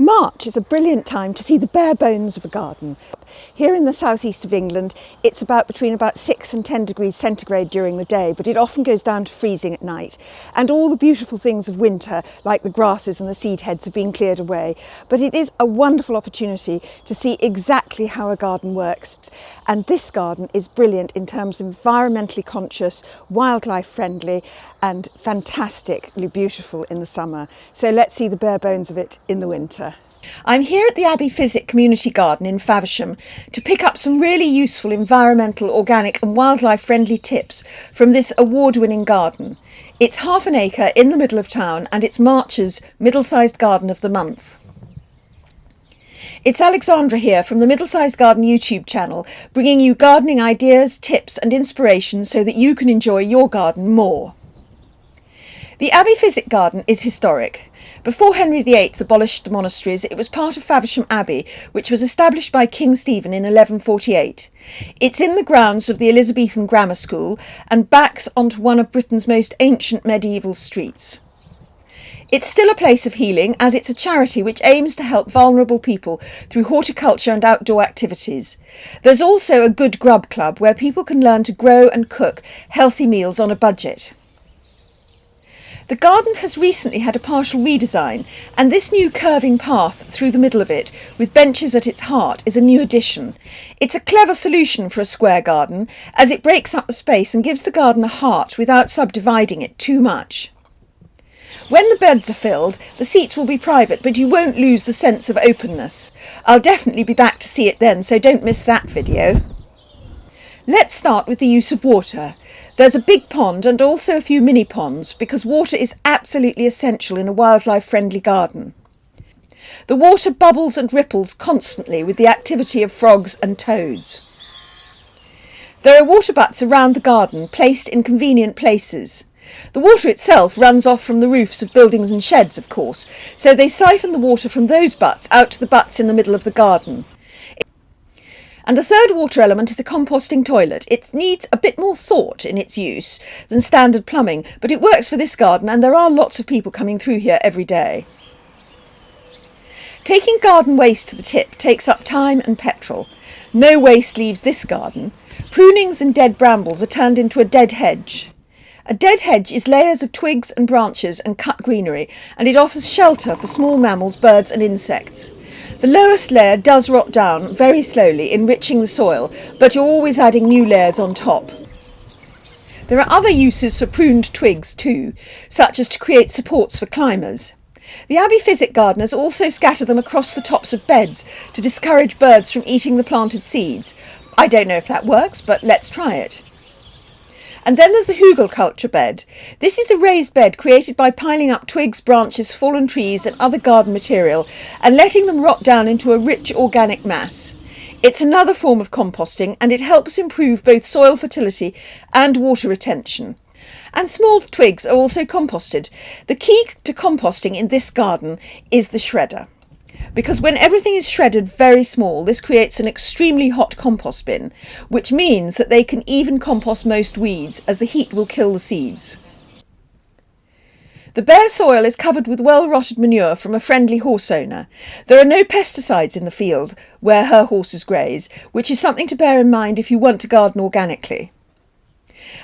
March is a brilliant time to see the bare bones of a garden. Here in the southeast of England, it's between 6 and 10 degrees centigrade during the day, but it often goes down to freezing at night. And all the beautiful things of winter, like the grasses and the seed heads, have been cleared away. But it is a wonderful opportunity to see exactly how a garden works. And this garden is brilliant in terms of environmentally conscious, wildlife friendly, and fantastically beautiful in the summer. So let's see the bare bones of it in the winter. I'm here at the Abbey Physic Community Garden in Faversham to pick up some really useful environmental, organic and wildlife friendly tips from this award-winning garden. It's half an acre in the middle of town and it's March's Middlesized Garden of the month. It's Alexandra here from the Middlesized Garden YouTube channel, bringing you gardening ideas, tips and inspiration so that you can enjoy your garden more. The Abbey Physic Garden is historic. Before Henry VIII abolished the monasteries, it was part of Faversham Abbey, which was established by King Stephen in 1148. It's in the grounds of the Elizabethan Grammar School and backs onto one of Britain's most ancient medieval streets. It's still a place of healing, as it's a charity which aims to help vulnerable people through horticulture and outdoor activities. There's also a good grub club where people can learn to grow and cook healthy meals on a budget. The garden has recently had a partial redesign, and this new curving path through the middle of it, with benches at its heart, is a new addition. It's a clever solution for a square garden, as it breaks up the space and gives the garden a heart without subdividing it too much. When the beds are filled, the seats will be private, but you won't lose the sense of openness. I'll definitely be back to see it then, so don't miss that video. Let's start with the use of water. There's a big pond and also a few mini ponds because water is absolutely essential in a wildlife-friendly garden. The water bubbles and ripples constantly with the activity of frogs and toads. There are water butts around the garden, placed in convenient places. The water itself runs off from the roofs of buildings and sheds, of course, so they siphon the water from those butts out to the butts in the middle of the garden. And the third water element is a composting toilet. It needs a bit more thought in its use than standard plumbing, but it works for this garden and there are lots of people coming through here every day. Taking garden waste to the tip takes up time and petrol. No waste leaves this garden. Prunings and dead brambles are turned into a dead hedge. A dead hedge is layers of twigs and branches and cut greenery, and it offers shelter for small mammals, birds and insects. The lowest layer does rot down very slowly, enriching the soil, but you're always adding new layers on top. There are other uses for pruned twigs too, such as to create supports for climbers. The Abbey Physic gardeners also scatter them across the tops of beds to discourage birds from eating the planted seeds. I don't know if that works, but let's try it. And then there's the hugelkultur bed. This is a raised bed created by piling up twigs, branches, fallen trees and other garden material and letting them rot down into a rich organic mass. It's another form of composting and it helps improve both soil fertility and water retention. And small twigs are also composted. The key to composting in this garden is the shredder. Because when everything is shredded very small, this creates an extremely hot compost bin, which means that they can even compost most weeds, as the heat will kill the seeds. The bare soil is covered with well-rotted manure from a friendly horse owner. There are no pesticides in the field where her horses graze, which is something to bear in mind if you want to garden organically.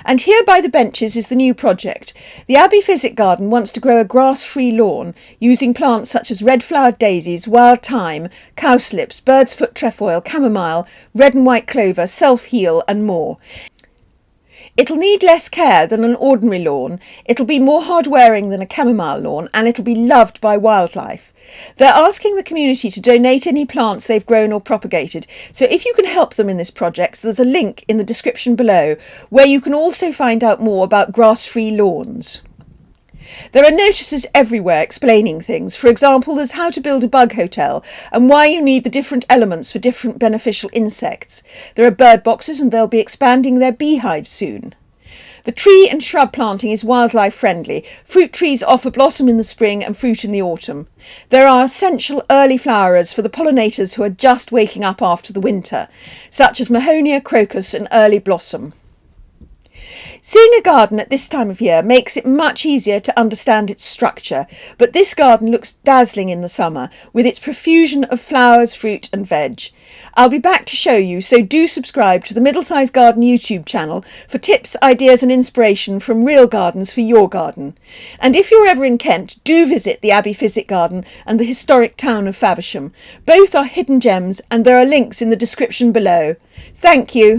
And here by the benches is the new project. The Abbey Physic Garden wants to grow a grass-free lawn using plants such as red-flowered daisies, wild thyme, cowslips, bird's foot trefoil, chamomile, red and white clover, self-heal and more. It'll need less care than an ordinary lawn, it'll be more hard-wearing than a chamomile lawn, and it'll be loved by wildlife. They're asking the community to donate any plants they've grown or propagated, so if you can help them in this project, there's a link in the description below where you can also find out more about grass-free lawns. There are notices everywhere explaining things. For example, there's how to build a bug hotel and why you need the different elements for different beneficial insects. There are bird boxes and they'll be expanding their beehives soon. The tree and shrub planting is wildlife friendly. Fruit trees offer blossom in the spring and fruit in the autumn. There are essential early flowerers for the pollinators who are just waking up after the winter, such as mahonia, crocus and early blossom. Seeing a garden at this time of year makes it much easier to understand its structure, but this garden looks dazzling in the summer with its profusion of flowers, fruit and veg. I'll be back to show you, so do subscribe to the Middlesized Garden YouTube channel for tips, ideas and inspiration from real gardens for your garden. And if you're ever in Kent, do visit the Abbey Physic Garden and the historic town of Faversham. Both are hidden gems and there are links in the description below. Thank you.